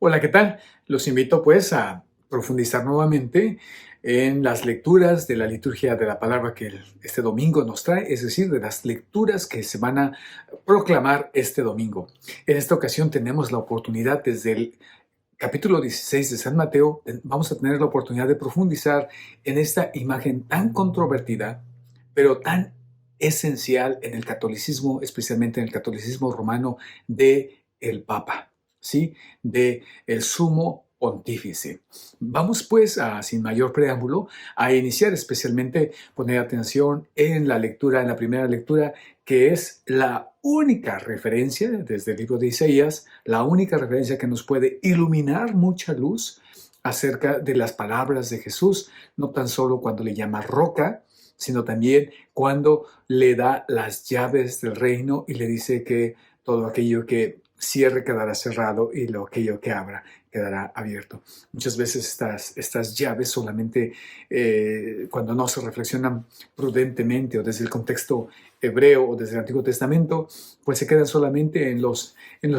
Hola, ¿qué tal? Los invito pues a profundizar nuevamente en las lecturas de la liturgia de la palabra que este domingo nos trae, es decir, de las lecturas que se van a proclamar este domingo. En esta ocasión tenemos la oportunidad desde el capítulo 16 de San Mateo, vamos a tener la oportunidad de profundizar en esta imagen tan controvertida, pero tan esencial en el catolicismo, especialmente en el catolicismo romano, de el Papa, ¿sí? De el sumo pontífice. Vamos pues, sin mayor preámbulo, a iniciar especialmente poner atención en la lectura, en la primera lectura, que es la única referencia desde el libro de Isaías, la única referencia que nos puede iluminar mucha luz acerca de las palabras de Jesús, no tan solo cuando le llama roca, sino también cuando le da las llaves del reino y le dice que todo aquello que cierre quedará cerrado y lo aquello que abra quedará abierto. Muchas veces estas llaves solamente cuando no se reflexionan prudentemente o desde el contexto hebreo o desde el Antiguo Testamento, pues se quedan solamente en los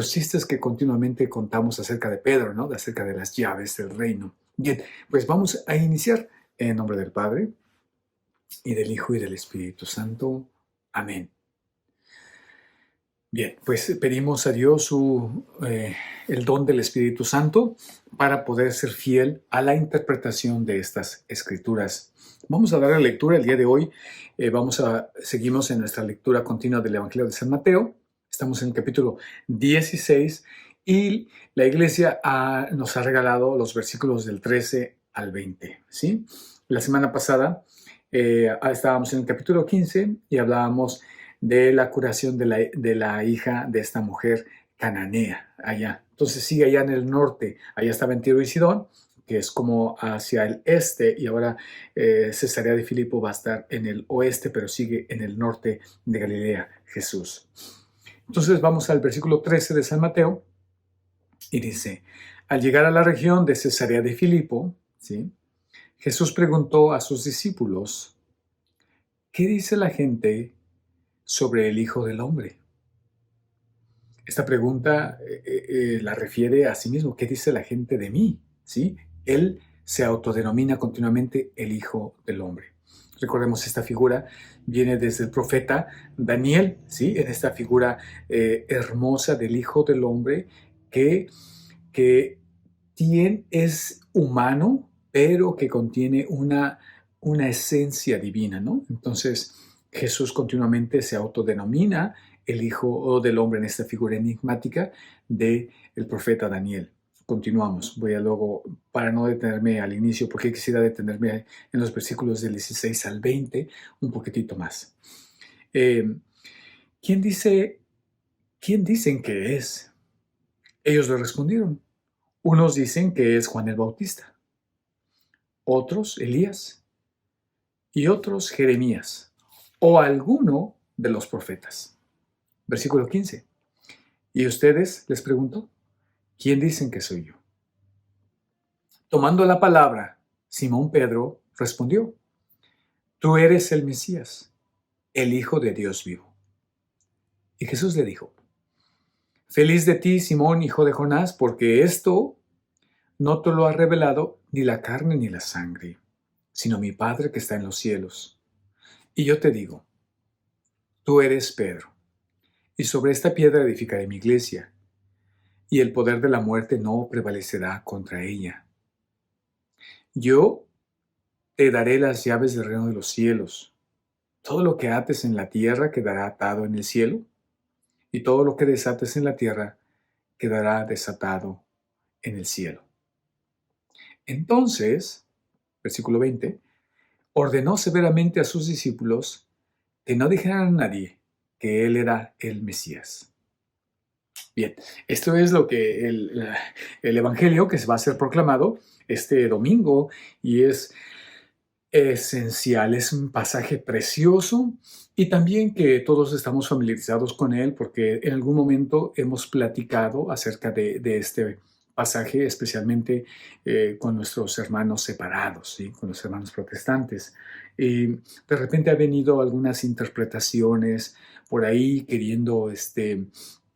chistes que continuamente contamos acerca de Pedro, ¿no? Acerca de las llaves del reino. Bien, pues vamos a iniciar en nombre del Padre, y del Hijo y del Espíritu Santo. Amén. Bien, pues pedimos a Dios el don del Espíritu Santo para poder ser fiel a la interpretación de estas escrituras. Vamos a dar la lectura el día de hoy. Seguimos en nuestra lectura continua del Evangelio de San Mateo. Estamos en el capítulo 16 y la iglesia nos ha regalado los versículos del 13 al 20. ¿Sí? La semana pasada estábamos en el capítulo 15 y hablábamos de la curación de la hija de esta mujer cananea allá. Entonces sigue allá en el norte, allá estaba en Tiro y Sidón, que es como hacia el este, y ahora Cesarea de Filipo va a estar en el oeste, pero sigue en el norte de Galilea, Jesús. Entonces vamos al versículo 13 de San Mateo, y dice, al llegar a la región de Cesarea de Filipo, ¿sí? Jesús preguntó a sus discípulos, ¿qué dice la gente sobre el Hijo del Hombre? Esta pregunta la refiere a sí mismo. ¿Qué dice la gente de mí? ¿Sí? Él se autodenomina continuamente el Hijo del Hombre. Recordemos, esta figura viene desde el profeta Daniel, ¿sí? En esta figura hermosa del Hijo del Hombre que es humano, pero que contiene una esencia divina, ¿no? Entonces, Jesús continuamente se autodenomina el Hijo del Hombre en esta figura enigmática del profeta Daniel. Continuamos. Voy a luego, para no detenerme al inicio, porque quisiera detenerme en los versículos del 16 al 20, un poquitito más. ¿Quién dicen que es? Ellos le respondieron. Unos dicen que es Juan el Bautista, otros Elías y otros Jeremías o alguno de los profetas. Versículo 15. ¿Y ustedes, les pregunto, quién dicen que soy yo? Tomando la palabra, Simón Pedro respondió, tú eres el Mesías, el Hijo de Dios vivo. Y Jesús le dijo, feliz de ti, Simón, hijo de Jonás, porque esto no te lo ha revelado ni la carne ni la sangre, sino mi Padre que está en los cielos. Y yo te digo, tú eres Pedro, y sobre esta piedra edificaré mi iglesia, y el poder de la muerte no prevalecerá contra ella. Yo te daré las llaves del reino de los cielos. Todo lo que ates en la tierra quedará atado en el cielo, y todo lo que desates en la tierra quedará desatado en el cielo. Entonces, versículo 20, ordenó severamente a sus discípulos que no dijeran a nadie que él era el Mesías. Bien, esto es lo que el Evangelio que se va a ser proclamado este domingo y es esencial, es un pasaje precioso y también que todos estamos familiarizados con él porque en algún momento hemos platicado acerca de este pasaje, especialmente con nuestros hermanos separados, ¿sí? Con los hermanos protestantes. Y de repente ha venido algunas interpretaciones por ahí queriendo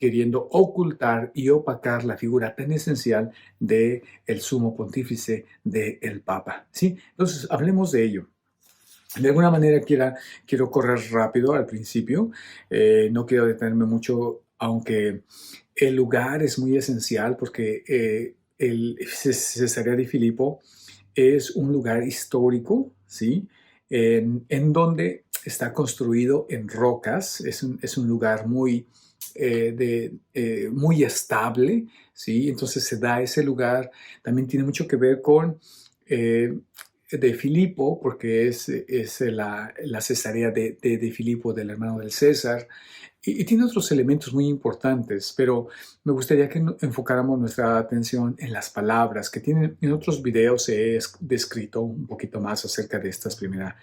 queriendo ocultar y opacar la figura tan esencial del sumo pontífice, del Papa, ¿sí? Entonces, hablemos de ello. De alguna manera quiero correr rápido al principio, no quiero detenerme mucho, aunque el lugar es muy esencial porque Cesarea de Filipo es un lugar histórico, ¿sí? En donde está construido en rocas, es un lugar muy estable, ¿sí? Entonces se da ese lugar, también tiene mucho que ver con de Filipo, porque es la Cesarea de Filipo, del hermano del César, y tiene otros elementos muy importantes, pero me gustaría que enfocáramos nuestra atención en las palabras que tienen. En otros videos he descrito un poquito más acerca de esta primera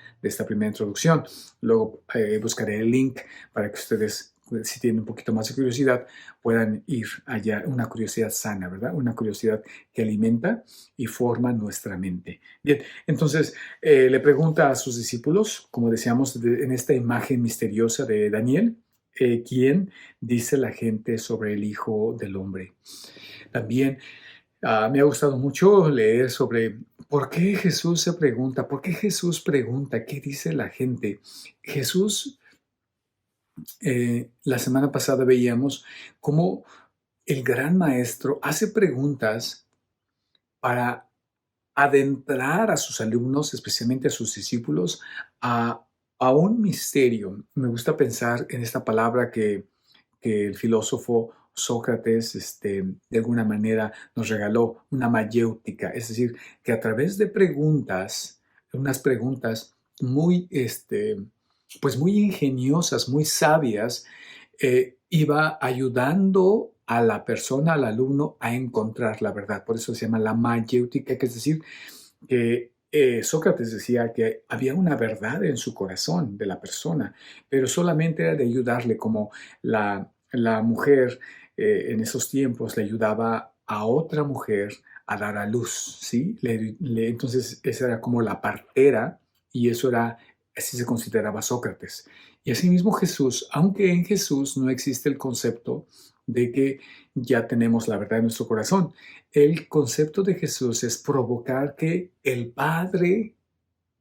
introducción. Luego buscaré el link para que ustedes, si tienen un poquito más de curiosidad, puedan ir allá. Una curiosidad sana, ¿verdad? Una curiosidad que alimenta y forma nuestra mente. Bien, entonces le pregunta a sus discípulos, como decíamos en esta imagen misteriosa de Daniel, ¿quién dice la gente sobre el Hijo del Hombre? También me ha gustado mucho leer sobre por qué Jesús se pregunta, por qué Jesús pregunta, ¿qué dice la gente? Jesús, la semana pasada veíamos cómo el gran maestro hace preguntas para adentrar a sus alumnos, especialmente a sus discípulos, a, a un misterio. Me gusta pensar en esta palabra que el filósofo Sócrates, de alguna manera nos regaló, una mayéutica, es decir, que a través de preguntas, unas preguntas muy, pues muy ingeniosas, muy sabias, iba ayudando a la persona, al alumno, a encontrar la verdad. Por eso se llama la mayéutica, que es decir, que Sócrates decía que había una verdad en su corazón de la persona, pero solamente era de ayudarle, como la mujer en esos tiempos le ayudaba a otra mujer a dar a luz, ¿sí? Entonces esa era como la partera y eso era, así se consideraba Sócrates. Y asimismo Jesús, aunque en Jesús no existe el concepto de que ya tenemos la verdad en nuestro corazón, el concepto de Jesús es provocar que el Padre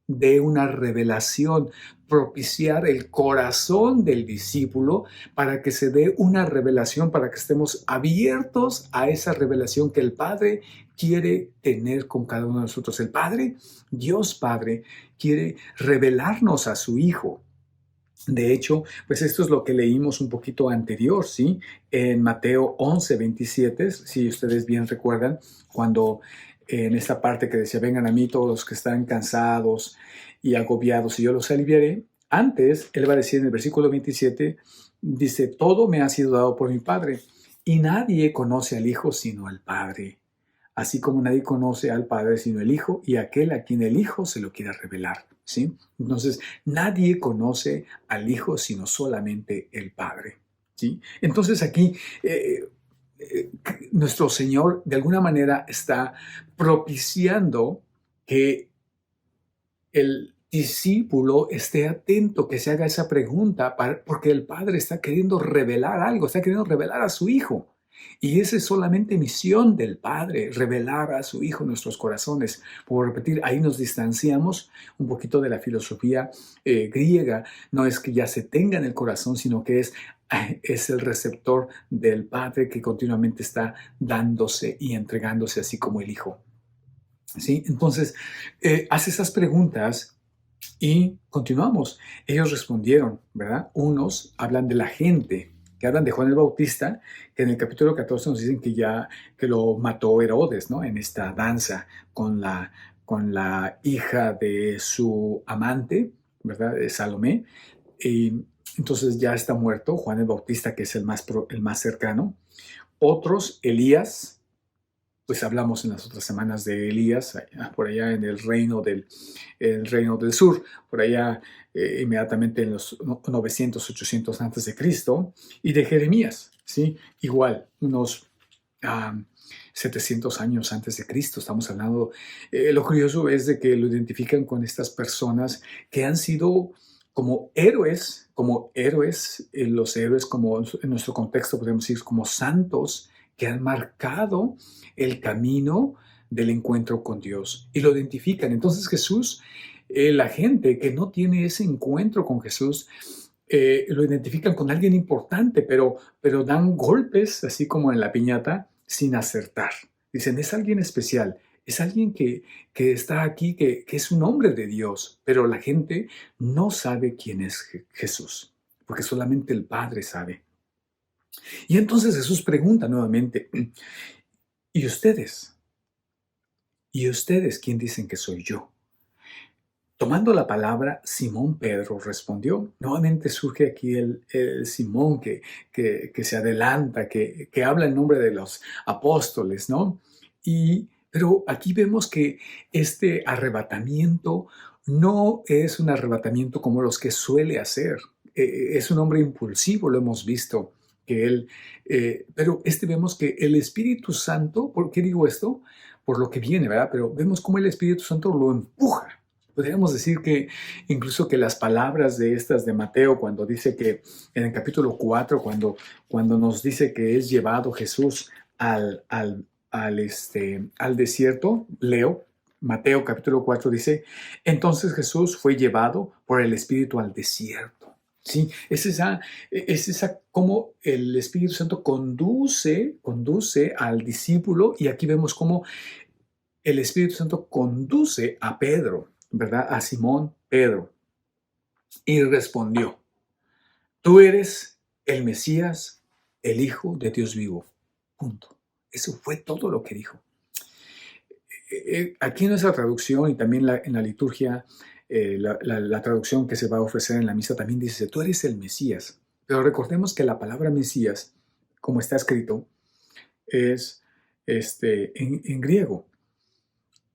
dé una revelación, propiciar el corazón del discípulo para que se dé una revelación, para que estemos abiertos a esa revelación que el Padre quiere tener con cada uno de nosotros. El Padre, Dios Padre, quiere revelarnos a su Hijo. De hecho, pues esto es lo que leímos un poquito anterior, ¿sí? En Mateo 11:27, si ustedes bien recuerdan, cuando en esta parte que decía, vengan a mí todos los que están cansados y agobiados y yo los aliviaré. Antes, él va a decir en el versículo 27, dice, todo me ha sido dado por mi Padre y nadie conoce al Hijo sino al Padre. Así como nadie conoce al Padre sino el Hijo y aquel a quien el Hijo se lo quiera revelar, ¿sí? Entonces, nadie conoce al Hijo sino solamente el Padre, ¿sí? Entonces aquí nuestro Señor de alguna manera está propiciando que el discípulo esté atento, que se haga esa pregunta, porque el Padre está queriendo revelar algo, está queriendo revelar a su Hijo. Y esa es solamente misión del Padre, revelar a su Hijo en nuestros corazones. Por repetir, ahí nos distanciamos un poquito de la filosofía griega. No es que ya se tenga en el corazón, sino que es el receptor del Padre que continuamente está dándose y entregándose así como el Hijo. ¿Sí? Entonces, hace esas preguntas y continuamos. Ellos respondieron, ¿verdad? Unos hablan de la gente, que hablan de Juan el Bautista, que en el capítulo 14 nos dicen que lo mató Herodes, ¿no? En esta danza con la hija de su amante, ¿verdad? De Salomé. Y entonces ya está muerto Juan el Bautista, que es el más cercano. Otros, Elías, pues hablamos en las otras semanas de Elías, por allá en el reino del sur, por allá inmediatamente en los 900, 800 antes de Cristo, y de Jeremías, ¿sí? Igual, unos 700 años antes de Cristo, estamos hablando. Lo curioso es de que lo identifican con estas personas que han sido como héroes, los héroes como en nuestro contexto podemos decir como santos que han marcado el camino del encuentro con Dios y lo identifican. Entonces Jesús, la gente que no tiene ese encuentro con Jesús, lo identifican con alguien importante, pero dan golpes, así como en la piñata, sin acertar. Dicen, es alguien especial, es alguien que está aquí, que es un hombre de Dios, pero la gente no sabe quién es Jesús, porque solamente el Padre sabe. Y entonces Jesús pregunta nuevamente, ¿y ustedes? ¿Y ustedes quién dicen que soy yo? Tomando la palabra, Simón Pedro respondió. Nuevamente surge aquí el Simón que se adelanta, que habla en nombre de los apóstoles, ¿no? Pero aquí vemos que este arrebatamiento no es un arrebatamiento como los que suele hacer. Es un hombre impulsivo, lo hemos visto, pero vemos que el Espíritu Santo, ¿por qué digo esto? Por lo que viene, ¿verdad? Pero vemos cómo el Espíritu Santo lo empuja. Podríamos decir que incluso que las palabras de Mateo, cuando dice que en el capítulo 4, cuando nos dice que es llevado Jesús al desierto, leo, Mateo capítulo 4 dice, entonces Jesús fue llevado por el Espíritu al desierto. Sí, es esa cómo el Espíritu Santo conduce al discípulo, y aquí vemos cómo el Espíritu Santo conduce a Pedro, ¿verdad? A Simón Pedro. Y respondió, tú eres el Mesías, el Hijo de Dios vivo. Punto. Eso fue todo lo que dijo. Aquí en nuestra traducción y también en la liturgia, la traducción que se va a ofrecer en la misa también dice, tú eres el Mesías. Pero recordemos que la palabra Mesías, como está escrito, es en griego.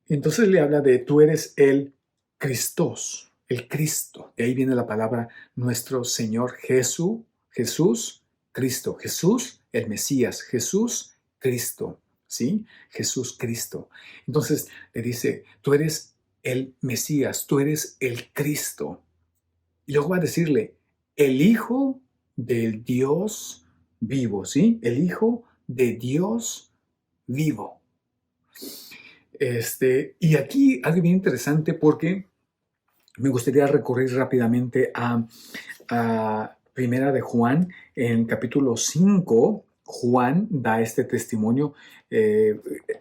Entonces le habla de tú eres el Cristos, el Cristo. De ahí viene la palabra nuestro Señor Jesús, Cristo. Jesús, el Mesías. Jesús, Cristo. ¿Sí? Jesús, Cristo. Entonces le dice, tú eres el Mesías, tú eres el Cristo. Y luego va a decirle, el Hijo del Dios vivo, ¿sí? El Hijo de Dios vivo. Y aquí algo bien interesante porque me gustaría recorrer rápidamente a Primera de Juan, en capítulo 5. Juan da este testimonio,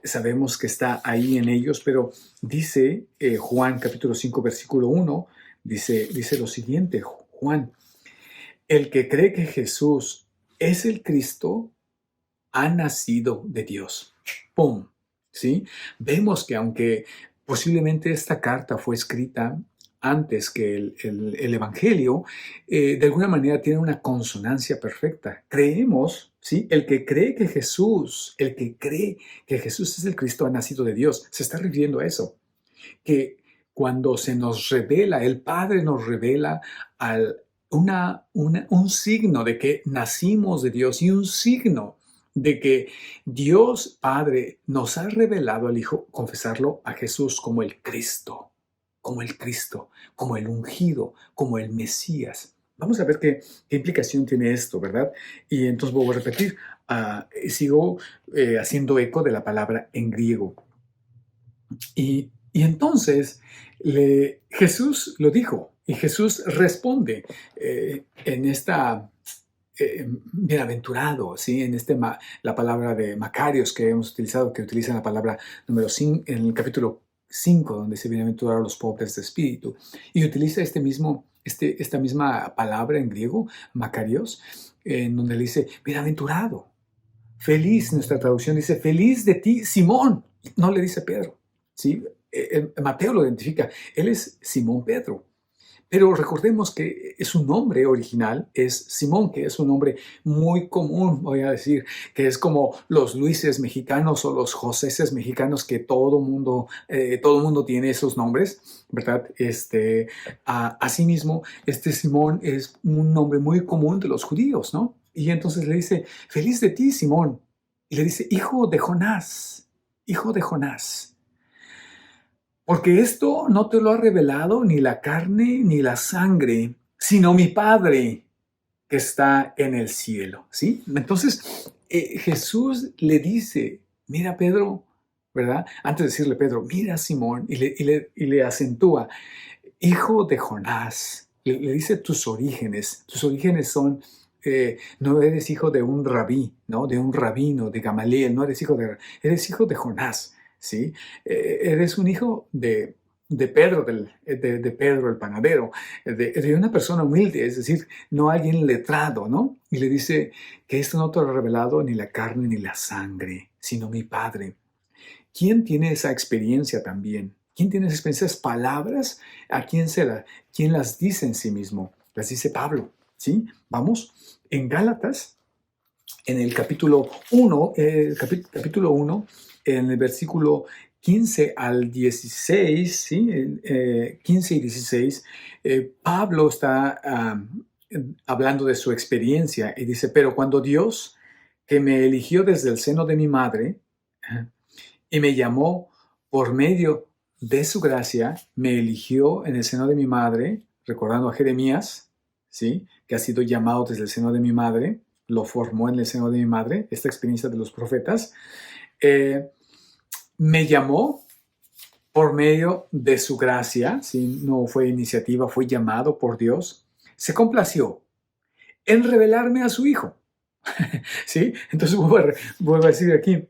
sabemos que está ahí en ellos, pero dice Juan capítulo 5 versículo 1, dice lo siguiente, Juan, el que cree que Jesús es el Cristo ha nacido de Dios. ¡Pum! ¿Sí? Vemos que aunque posiblemente esta carta fue escrita antes que el Evangelio, de alguna manera tiene una consonancia perfecta. Creemos, ¿sí? El que cree que Jesús es el Cristo ha nacido de Dios, se está refiriendo a eso. Que cuando se nos revela, el Padre nos revela un signo de que nacimos de Dios y un signo de que Dios Padre nos ha revelado al Hijo, confesarlo a Jesús como el Cristo, como el ungido, como el Mesías. Vamos a ver qué implicación tiene esto, ¿verdad? Y entonces voy a repetir, sigo haciendo eco de la palabra en griego. Y entonces Jesús lo dijo, y Jesús responde en esta bienaventurado, ¿sí? En la palabra de Macarios que hemos utilizado, que utiliza la palabra número 5 en el capítulo 5, donde se bienaventuraron los pobres de espíritu, y utiliza esta misma palabra en griego, Macarios, en donde le dice bienaventurado, feliz. Nuestra traducción dice feliz de ti, Simón. No le dice Pedro, ¿sí? Mateo lo identifica, él es Simón Pedro. Pero recordemos que su nombre original es Simón, que es un nombre muy común, voy a decir, que es como los Luises mexicanos o los Joséses mexicanos, que todo mundo tiene esos nombres, ¿verdad? Asimismo, Simón es un nombre muy común de los judíos, ¿no? Y entonces le dice, feliz de ti, Simón. Y le dice, hijo de Jonás, hijo de Jonás. Porque esto no te lo ha revelado ni la carne ni la sangre, sino mi Padre que está en el cielo, ¿sí? Entonces, Jesús le dice, mira Pedro, ¿verdad? Antes de decirle Pedro, mira Simón, y le acentúa, hijo de Jonás, le dice tus orígenes son, no eres hijo de un rabí, ¿no? De un rabino, de Gamaliel, no eres hijo de Jonás, ¿sí? Eres un hijo de Pedro, de Pedro el panadero, de una persona humilde, es decir, no alguien letrado, ¿no? Y le dice que esto no te lo ha revelado ni la carne ni la sangre, sino mi Padre. ¿Quién tiene esa experiencia también? ¿Quién tiene esa experiencia? Esas palabras, ¿quién las dice en sí mismo? Las dice Pablo, ¿sí? Vamos, en Gálatas, en el capítulo 1, capítulo 1, en el versículo 15 al 16, ¿sí? 15 y 16, Pablo está hablando de su experiencia y dice, pero cuando Dios, que me eligió desde el seno de mi madre, y me llamó por medio de su gracia, me eligió en el seno de mi madre, recordando a Jeremías, ¿sí? Que ha sido llamado desde el seno de mi madre, lo formó en el seno de mi madre, esta experiencia de los profetas, me llamó por medio de su gracia, ¿sí? No fue iniciativa, fue llamado por Dios, se complació en revelarme a su Hijo, ¿sí? Entonces vuelvo a decir aquí,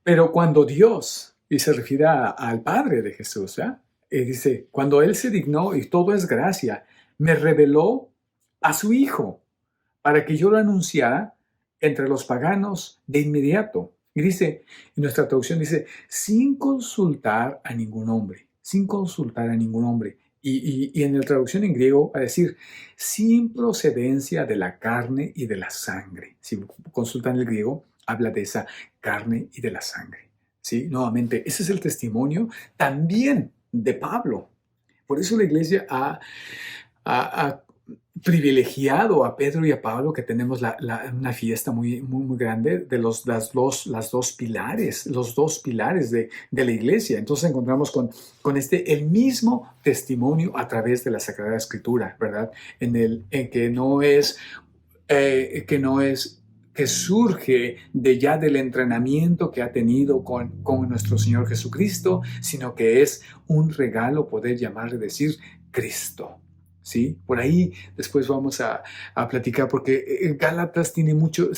pero cuando Dios, y se refiere al Padre de Jesús, dice, cuando Él se dignó, y todo es gracia, me reveló a su Hijo, para que yo lo anunciara entre los paganos de inmediato. Y dice, en nuestra traducción dice, sin consultar a ningún hombre, sin consultar a ningún hombre. Y en la traducción en griego va a decir, sin procedencia de la carne y de la sangre. Si consultan el griego, habla de esa carne y de la sangre. ¿Sí? Nuevamente, ese es el testimonio también de Pablo. Por eso la iglesia ha privilegiado a Pedro y a Pablo, que tenemos una fiesta muy, muy, muy grande de los dos pilares de la iglesia. Entonces encontramos con el mismo testimonio a través de la Sagrada Escritura, ¿verdad? En que no es que surge del entrenamiento que ha tenido con nuestro Señor Jesucristo, sino que es un regalo poder llamarle, decir Cristo. ¿Sí? Por ahí después vamos a platicar, porque Gálatas tiene mucho,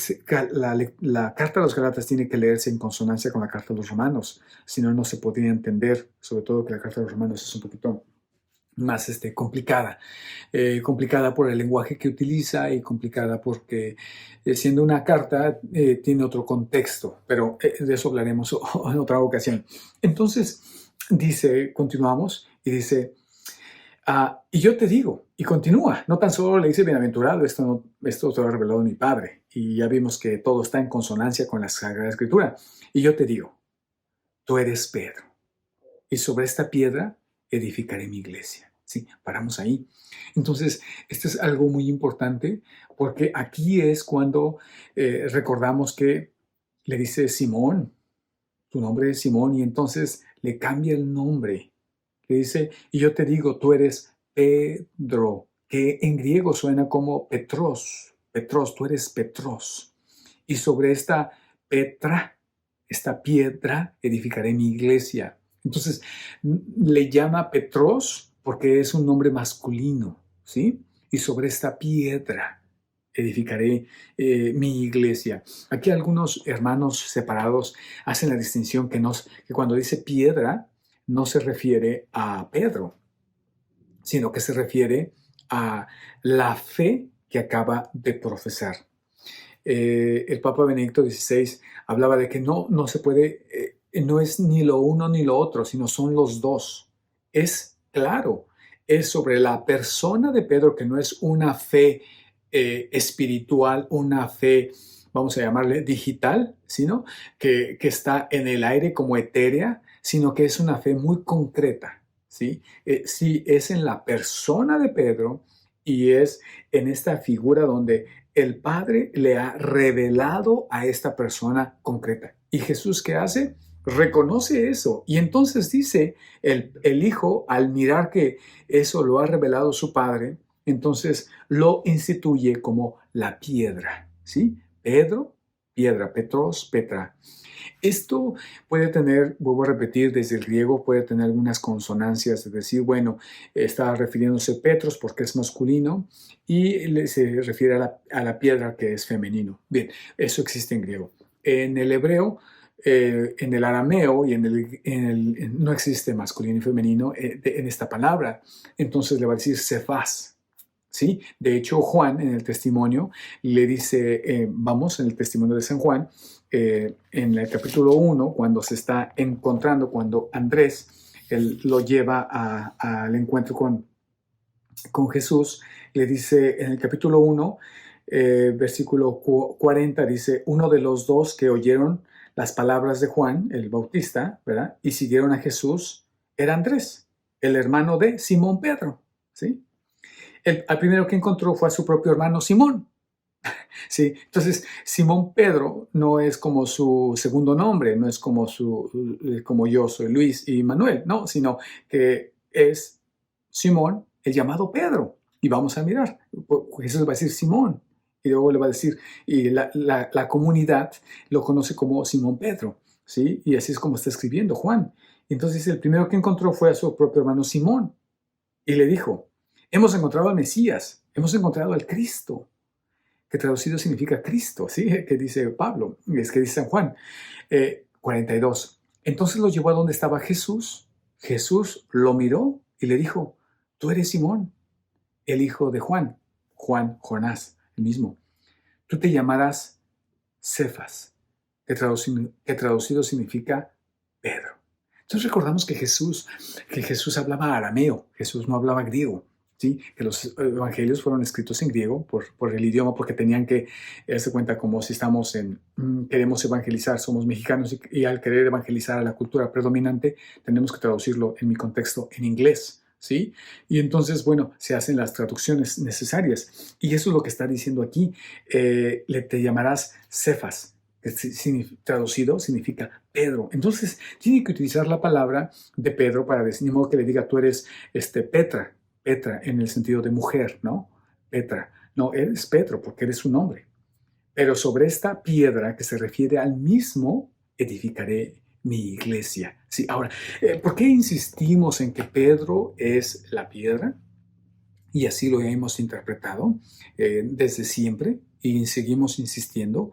la carta a los Gálatas tiene que leerse en consonancia con la carta a los Romanos, si no, no se podría entender, sobre todo que la carta a los Romanos es un poquito más complicada por el lenguaje que utiliza y complicada porque siendo una carta tiene otro contexto, pero de eso hablaremos en otra ocasión. Entonces dice, continuamos y dice, y yo te digo, y continúa, no tan solo le dice bienaventurado, esto te lo ha revelado mi Padre, y ya vimos que todo está en consonancia con la Sagrada Escritura, y yo te digo, tú eres Pedro, y sobre esta piedra edificaré mi iglesia. Sí, paramos ahí. Entonces, esto es algo muy importante porque aquí es cuando recordamos que le dice Simón, tu nombre es Simón, y entonces le cambia el nombre. Le dice, y yo te digo, tú eres Pedro, que en griego suena como Petros, tú eres Petros. Y sobre esta Petra, esta piedra, edificaré mi iglesia. Entonces, le llama Petros porque es un nombre masculino, ¿sí? Y sobre esta piedra edificaré mi iglesia. Aquí algunos hermanos separados hacen la distinción que cuando dice piedra no se refiere a Pedro, sino que se refiere a la fe que acaba de profesar. El Papa Benedicto XVI hablaba de que no se puede, no es ni lo uno ni lo otro, sino son los dos. Es claro, es sobre la persona de Pedro, que no es una fe espiritual, una fe, vamos a llamarle digital, sino que está en el aire como etérea, sino que es una fe muy concreta, ¿sí? Sí, es en la persona de Pedro y es en esta figura donde el Padre le ha revelado a esta persona concreta. ¿Y Jesús qué hace? Reconoce eso y entonces dice el Hijo, al mirar que eso lo ha revelado su Padre, entonces lo instituye como la piedra, ¿sí? Pedro, piedra, Petros, Petra. Esto puede tener, vuelvo a repetir, desde el griego puede tener algunas consonancias, es decir, bueno, está refiriéndose a Petros porque es masculino y se refiere a la piedra que es femenino. Bien, eso existe en griego. En el hebreo, en el arameo y no existe masculino y femenino en esta palabra. Entonces le va a decir Cefas. ¿Sí? De hecho, Juan en el testimonio le dice, vamos, en el testimonio de San Juan, en el capítulo 1, cuando se está encontrando, cuando Andrés él lo lleva al encuentro con Jesús, le dice en el capítulo 1, versículo 40, dice, uno de los dos que oyeron las palabras de Juan, el Bautista, ¿verdad? Y siguieron a Jesús, era Andrés, el hermano de Simón Pedro, ¿sí? Al primero que encontró fue a su propio hermano Simón. Sí, entonces Simón Pedro no es como su segundo nombre, no es como como yo soy Luis y Manuel, no, sino que es Simón, el llamado Pedro. Y vamos a mirar, Jesús va a decir Simón, y luego le va a decir, y la comunidad lo conoce como Simón Pedro, ¿sí? Y así es como está escribiendo Juan. Entonces el primero que encontró fue a su propio hermano Simón, y le dijo, hemos encontrado al Mesías, hemos encontrado al Cristo, que traducido significa Cristo, ¿sí? Que dice Pablo, es que dice San Juan 42. Entonces lo llevó a donde estaba Jesús. Jesús lo miró y le dijo, tú eres Simón, el hijo de Juan, Jonás, el mismo. Tú te llamarás Cefas, que traducido significa Pedro. Entonces recordamos que Jesús hablaba arameo, Jesús no hablaba griego. ¿Sí? Que los evangelios fueron escritos en griego por el idioma, porque tenían que darse cuenta como si queremos evangelizar, somos mexicanos y al querer evangelizar a la cultura predominante, tenemos que traducirlo en mi contexto en inglés, ¿sí? Y entonces, bueno, se hacen las traducciones necesarias. Y eso es lo que está diciendo aquí. Te llamarás Cefas, que traducido significa Pedro. Entonces, tiene que utilizar la palabra de Pedro para decir, ni modo que le diga, tú eres Petra, en el sentido de mujer, ¿no? Petra. No, eres Pedro porque eres un hombre. Pero sobre esta piedra que se refiere al mismo, edificaré mi iglesia. Sí, ahora, ¿por qué insistimos en que Pedro es la piedra? Y así lo hemos interpretado desde siempre y seguimos insistiendo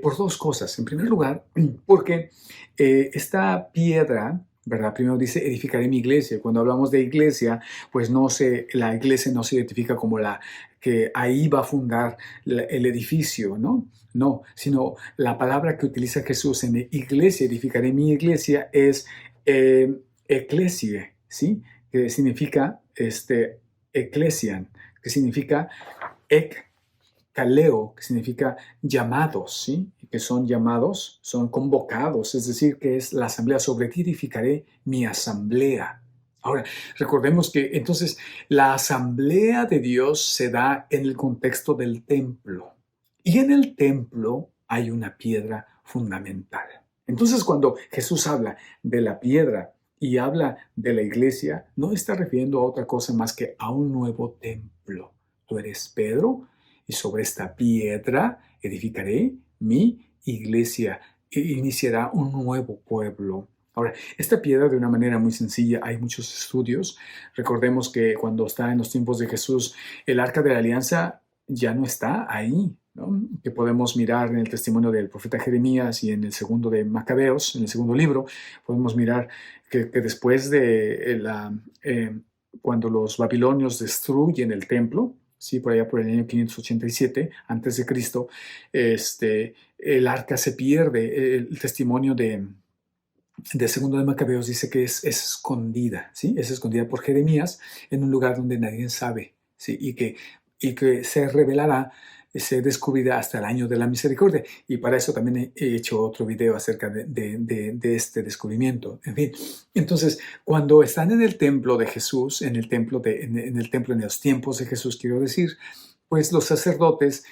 por dos cosas. En primer lugar, porque esta piedra, ¿verdad? Primero dice, edificaré mi iglesia. Cuando hablamos de iglesia, pues la iglesia no se identifica como la que ahí va a fundar el edificio, ¿no? No, sino la palabra que utiliza Jesús en iglesia, edificaré mi iglesia, es eclesie, ¿sí? Que significa, eclesian, que significa kaleo, que significa llamados, ¿sí? Que son llamados, son convocados, es decir, que es la asamblea. Sobre ti edificaré mi asamblea. Ahora, recordemos que entonces la asamblea de Dios se da en el contexto del templo. Y en el templo hay una piedra fundamental. Entonces, cuando Jesús habla de la piedra y habla de la iglesia, no está refiriendo a otra cosa más que a un nuevo templo. Tú eres Pedro, y sobre esta piedra edificaré mi iglesia e iniciará un nuevo pueblo. Ahora, esta piedra, de una manera muy sencilla, hay muchos estudios. Recordemos que cuando está en los tiempos de Jesús, el Arca de la Alianza ya no está ahí, ¿no? Que podemos mirar en el testimonio del profeta Jeremías y en el segundo de Macabeos, en el segundo libro, podemos mirar que después de cuando los babilonios destruyen el templo, sí, por allá por el año 587 antes de Cristo, el arca se pierde. El testimonio de segundo de Macabeos dice que es escondida, ¿sí? Es escondida por Jeremías en un lugar donde nadie sabe, ¿sí? Y que se revelará, se descubrirá hasta el año de la misericordia. Y para eso también he hecho otro video acerca de este descubrimiento. En fin, entonces, cuando están en el templo de Jesús, en los tiempos de Jesús, quiero decir, pues los sacerdotes,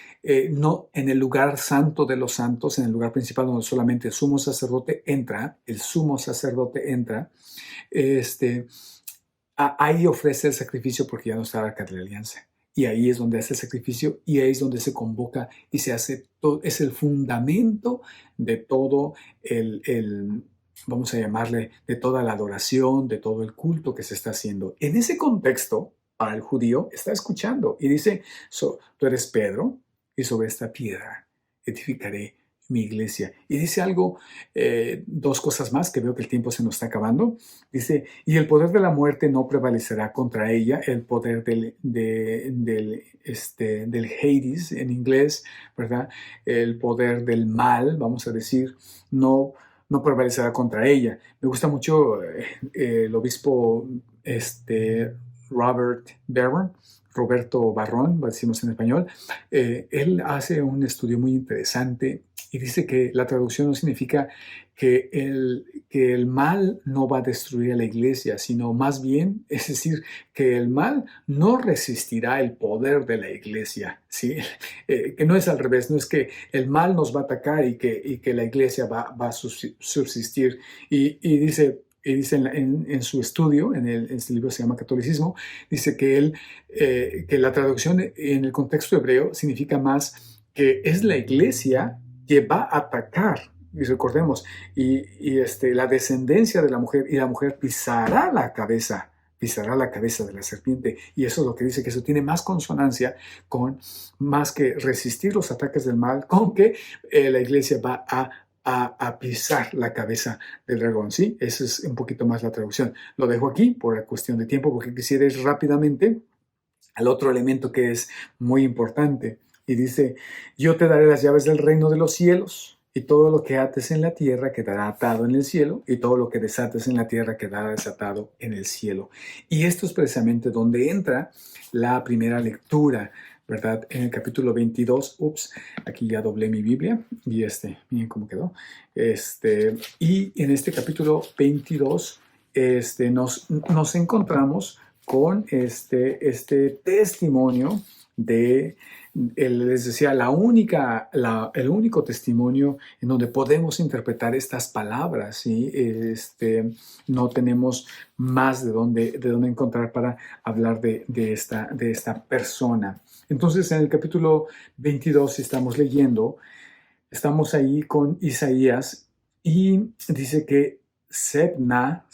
no en el lugar santo de los santos, en el lugar principal donde solamente el sumo sacerdote entra, ahí ofrece el sacrificio porque ya no está el arca de la alianza. y ahí es donde hace el sacrificio y ahí es donde se convoca y se hace todo, es el fundamento de todo vamos a llamarle, de toda la adoración, de todo el culto que se está haciendo. En ese contexto, para el judío, está escuchando y dice, tú eres Pedro y sobre esta piedra edificaré mi iglesia. Y dice algo, dos cosas más, que veo que el tiempo se nos está acabando. Dice, y el poder de la muerte no prevalecerá contra ella, el poder del Hades en inglés, ¿verdad? El poder del mal, vamos a decir, no prevalecerá contra ella. Me gusta mucho el obispo Robert Barron, Roberto Barrón, decimos en español. Él hace un estudio muy interesante y dice que la traducción no significa que el mal no va a destruir a la iglesia, sino más bien, es decir, que el mal no resistirá el poder de la iglesia, ¿sí? Que no es al revés, no es que el mal nos va a atacar y que la iglesia va a subsistir. Y dice en su estudio, en este libro se llama Catolicismo, dice que la traducción en el contexto hebreo significa más que es la iglesia que va a atacar. Y recordemos, la descendencia de la mujer, y la mujer pisará la cabeza de la serpiente. Y eso es lo que dice, que eso tiene más consonancia con más que resistir los ataques del mal, con que la iglesia va a pisar la cabeza del dragón, ¿sí? Esa es un poquito más la traducción. Lo dejo aquí por cuestión de tiempo, porque quisiera ir rápidamente al otro elemento que es muy importante. Y dice, yo te daré las llaves del reino de los cielos, y todo lo que ates en la tierra quedará atado en el cielo, y todo lo que desates en la tierra quedará desatado en el cielo. Y esto es precisamente donde entra la primera lectura, ¿verdad? En el capítulo 22, aquí ya doblé mi Biblia, y miren cómo quedó. Y en este capítulo 22, nos encontramos con este testimonio les decía, el único testimonio en donde podemos interpretar estas palabras, ¿sí? No tenemos más de dónde encontrar para hablar de esta persona. Entonces, en el capítulo 22 estamos leyendo, estamos ahí con Isaías y dice que Sebna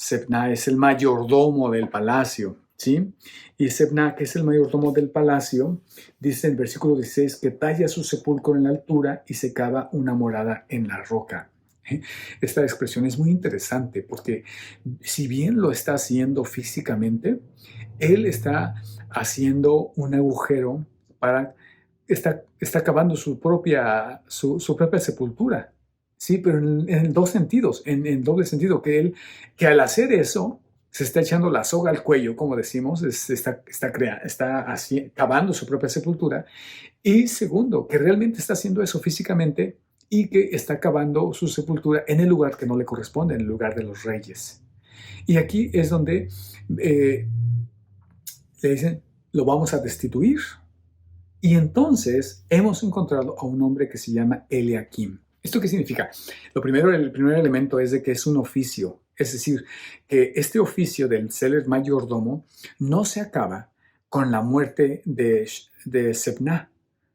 es el mayordomo del palacio, ¿sí? Y Sebna, que es el mayordomo del palacio, dice en el versículo 16 que talla su sepulcro en la altura y se cava una morada en la roca. Esta expresión es muy interesante porque si bien lo está haciendo físicamente, él está haciendo un agujero está cavando su propia sepultura. Sí, pero en dos sentidos, en doble sentido, que al hacer eso se está echando la soga al cuello, como decimos, está cavando su propia sepultura. Y segundo, que realmente está haciendo eso físicamente y que está cavando su sepultura en el lugar que no le corresponde, en el lugar de los reyes. Y aquí es donde le dicen, lo vamos a destituir. Y entonces hemos encontrado a un hombre que se llama Eliakim. ¿Esto qué significa? El primer elemento es de que es un oficio. Es decir, que este oficio del ser el mayordomo no se acaba con la muerte de Sebna,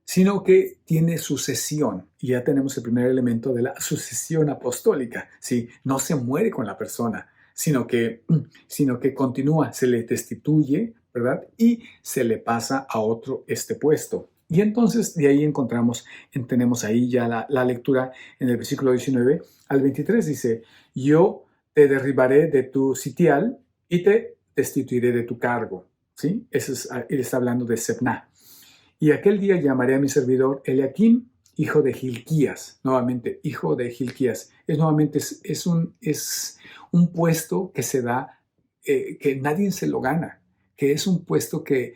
sino que tiene sucesión. Y ya tenemos el primer elemento de la sucesión apostólica. ¿Sí? No se muere con la persona, sino que continúa, se le destituye, ¿verdad? Y se le pasa a otro este puesto. Y entonces de ahí tenemos ahí ya la lectura en el versículo 19 al 23. Dice, yo te derribaré de tu sitial y te destituiré de tu cargo. ¿Sí? Él está hablando de Sebna. Y aquel día llamaré a mi servidor Eliakim, hijo de Hilquías. Nuevamente, hijo de Hilquías. Es un puesto que se da, que nadie se lo gana, que es un puesto que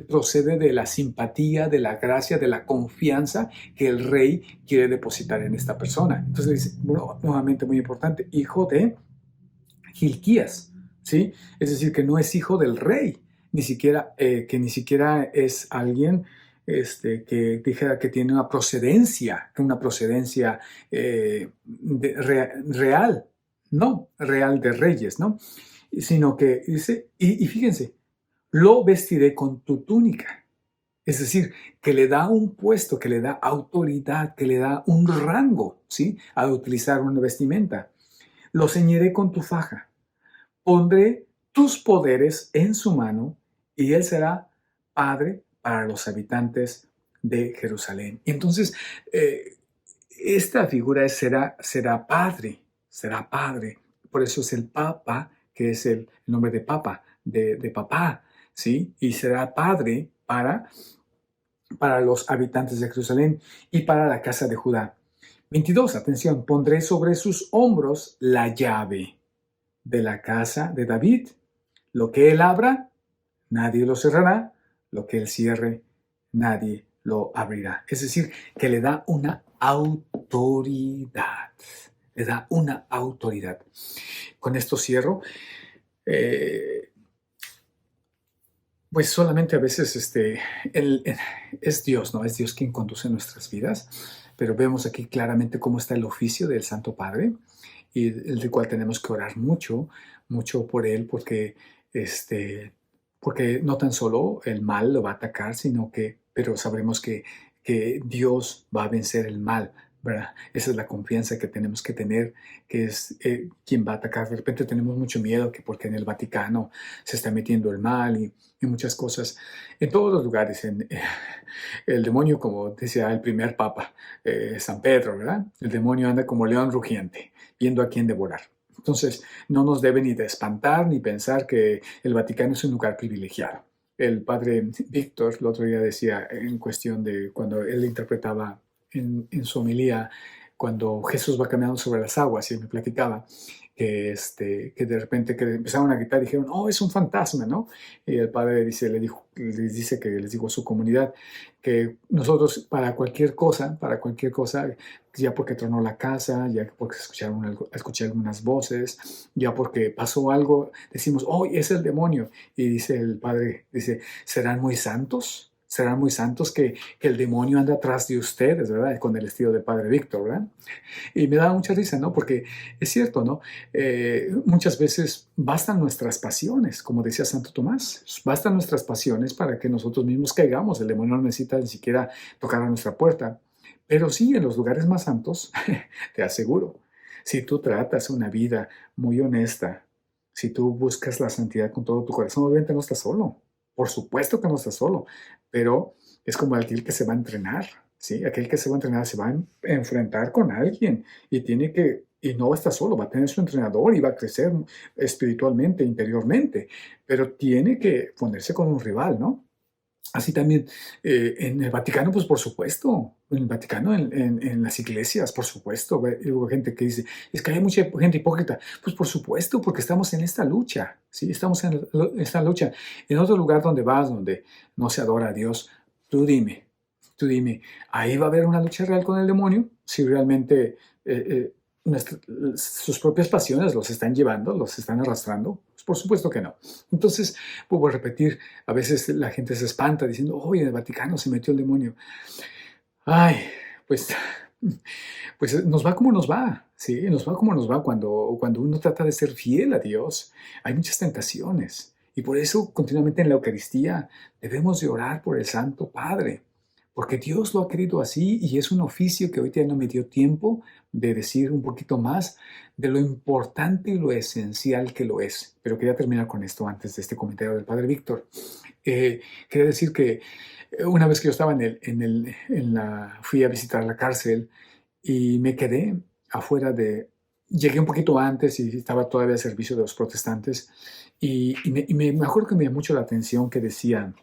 procede de la simpatía, de la gracia, de la confianza que el rey quiere depositar en esta persona. Entonces le dice, nuevamente muy importante, hijo de Hilquías, ¿sí? Es decir, que no es hijo del rey, que ni siquiera es alguien que dijera que tiene una procedencia real, no real de reyes, ¿no? Sino que dice, y fíjense, lo vestiré con tu túnica. Es decir, que le da un puesto, que le da autoridad, que le da un rango, ¿sí? Al utilizar una vestimenta. Lo ceñiré con tu faja. Pondré tus poderes en su mano y él será padre para los habitantes de Jerusalén. Y entonces, eh, esta figura será padre, será padre. Por eso es el Papa, que es el nombre de Papa, de papá, ¿sí? Y será padre para los habitantes de Jerusalén y para la casa de Judá. 22, atención, pondré sobre sus hombros la llave de la casa de David. Lo que él abra, nadie lo cerrará. Lo que él cierre, nadie lo abrirá. Es decir, que le da una autoridad. Le da una autoridad. Con esto cierro. Pues solamente a veces es Dios, ¿no? Es Dios quien conduce nuestras vidas, pero vemos aquí claramente cómo está el oficio del Santo Padre y el cual tenemos que orar mucho, mucho por él, porque no tan solo el mal lo va a atacar, pero sabremos que Dios va a vencer el mal, ¿verdad? Esa es la confianza que tenemos que tener, que es quien va a atacar. De repente tenemos mucho miedo que porque en el Vaticano se está metiendo el mal y muchas cosas. En todos los lugares, el demonio, como decía el primer papa, San Pedro, ¿verdad? El demonio anda como león rugiente, viendo a quién devorar. Entonces, no nos debe ni de espantar ni pensar que el Vaticano es un lugar privilegiado. El padre Víctor el otro día decía en cuestión de cuando él interpretaba en su homilía, cuando Jesús va caminando sobre las aguas, y él me platicaba que de repente que empezaron a gritar y dijeron, oh, es un fantasma, ¿no? Y el padre les dice que les digo a su comunidad que nosotros para cualquier cosa, ya porque tronó la casa, ya porque escuché algunas voces, ya porque pasó algo, decimos, oh, es el demonio. Y dice el padre, dice, ¿serán muy santos? ¿Serán muy santos que el demonio anda atrás de ustedes, ¿verdad? Con el estilo del padre Víctor, ¿verdad? Y me da mucha risa, ¿no? Porque es cierto, ¿no? Muchas veces bastan nuestras pasiones, como decía Santo Tomás, bastan nuestras pasiones para que nosotros mismos caigamos. El demonio no necesita ni siquiera tocar a nuestra puerta. Pero sí, en los lugares más santos, te aseguro, si tú tratas una vida muy honesta, si tú buscas la santidad con todo tu corazón, obviamente no estás solo. Por supuesto que no estás solo, pero es como aquel que se va a entrenar, ¿sí? Aquel que se va a entrenar se va a enfrentar con alguien y no está solo, va a tener su entrenador y va a crecer espiritualmente, interiormente, pero tiene que ponerse con un rival, ¿no? Así también en el Vaticano, pues por supuesto, en el Vaticano, en las iglesias, por supuesto, hubo gente que dice, es que hay mucha gente hipócrita. Pues por supuesto, porque estamos en esta lucha, ¿sí? Estamos en esta lucha. En otro lugar donde vas, donde no se adora a Dios, tú dime, ¿ahí va a haber una lucha real con el demonio? Si realmente nuestra- sus propias pasiones los están llevando, los están arrastrando. Pues por supuesto que no. Entonces, vuelvo a repetir, a veces la gente se espanta diciendo, oye, en el Vaticano se metió el demonio. Ay, pues, pues nos va como nos va, ¿sí? Nos va como nos va cuando uno trata de ser fiel a Dios. Hay muchas tentaciones. Y por eso continuamente en la Eucaristía debemos de orar por el Santo Padre, porque Dios lo ha querido así y es un oficio que hoy ya no me dio tiempo de decir un poquito más de lo importante y lo esencial que lo es. Pero quería terminar con esto antes de este comentario del Padre Víctor. Quería decir que una vez que yo estaba fui a visitar la cárcel y me quedé afuera llegué un poquito antes y estaba todavía al servicio de los protestantes me acuerdo que me llamó mucho la atención que decían,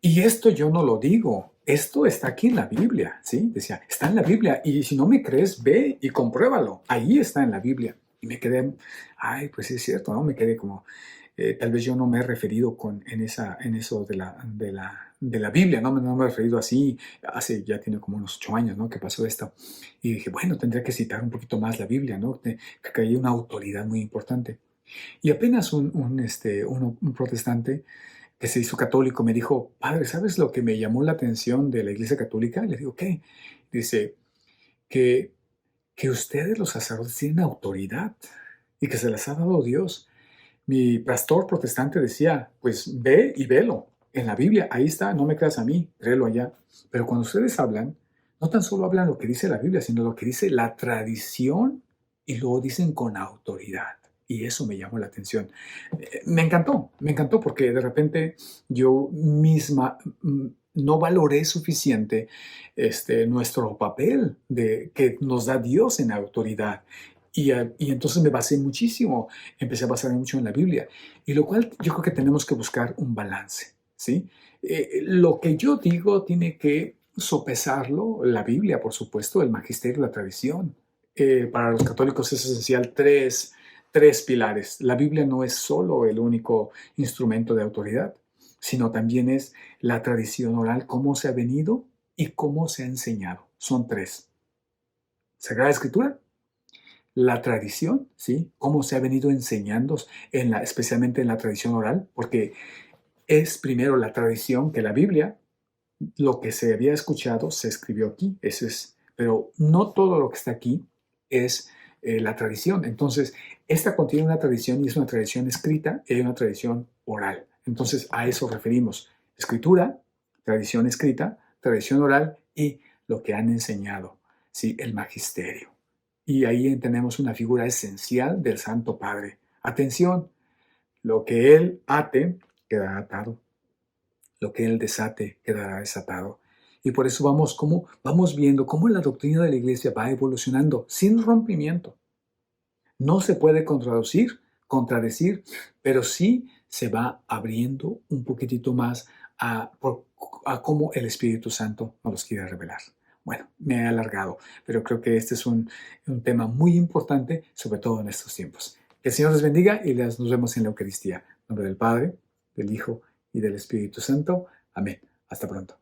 y esto yo no lo digo, esto está aquí en la Biblia, ¿sí? Decía, está en la Biblia y si no me crees, ve y compruébalo, ahí está en la Biblia. Y me quedé, ay, pues sí es cierto, ¿no? Me quedé como, tal vez yo no me he referido en eso de la Biblia, no me he referido así, ya tiene como unos 8 años, ¿no? Que pasó esto. Y dije, bueno, tendría que citar un poquito más la Biblia, ¿no? Que hay una autoridad muy importante. Y apenas un protestante que se hizo católico me dijo, padre, ¿sabes lo que me llamó la atención de la Iglesia Católica? Le digo, ¿qué? Dice, que, que ustedes los sacerdotes tienen autoridad y que se las ha dado Dios. Mi pastor protestante decía, pues ve y velo. En la Biblia, ahí está, no me creas a mí, créelo allá. Pero cuando ustedes hablan, no tan solo hablan lo que dice la Biblia, sino lo que dice la tradición y luego dicen con autoridad. Y eso me llamó la atención. Me encantó porque de repente yo misma no valoré suficiente nuestro papel que nos da Dios en autoridad. Y entonces me basé muchísimo, empecé a basarme mucho en la Biblia, y lo cual yo creo que tenemos que buscar un balance, ¿sí? Lo que yo digo tiene que sopesarlo la Biblia, por supuesto, el magisterio, la tradición. Para los católicos es esencial tres pilares. La Biblia no es solo el único instrumento de autoridad, sino también es la tradición oral, cómo se ha venido y cómo se ha enseñado. Son tres. Sagrada Escritura, la tradición, ¿sí? Cómo se ha venido enseñando, especialmente en la tradición oral, porque es primero la tradición que la Biblia, lo que se había escuchado se escribió aquí, pero no todo lo que está aquí es la tradición. Entonces, esta contiene una tradición y es una tradición escrita y hay una tradición oral. Entonces, a eso referimos. Escritura, tradición escrita, tradición oral y lo que han enseñado, ¿sí? El magisterio. Y ahí tenemos una figura esencial del Santo Padre. Atención, lo que Él ate quedará atado, lo que Él desate quedará desatado. Y por eso vamos viendo cómo la doctrina de la Iglesia va evolucionando sin rompimiento. No se puede contradecir, pero sí se va abriendo un poquitito más a cómo el Espíritu Santo nos los quiere revelar. Bueno, me he alargado, pero creo que este es un tema muy importante, sobre todo en estos tiempos. Que el Señor les bendiga y nos vemos en la Eucaristía. En nombre del Padre, del Hijo y del Espíritu Santo. Amén. Hasta pronto.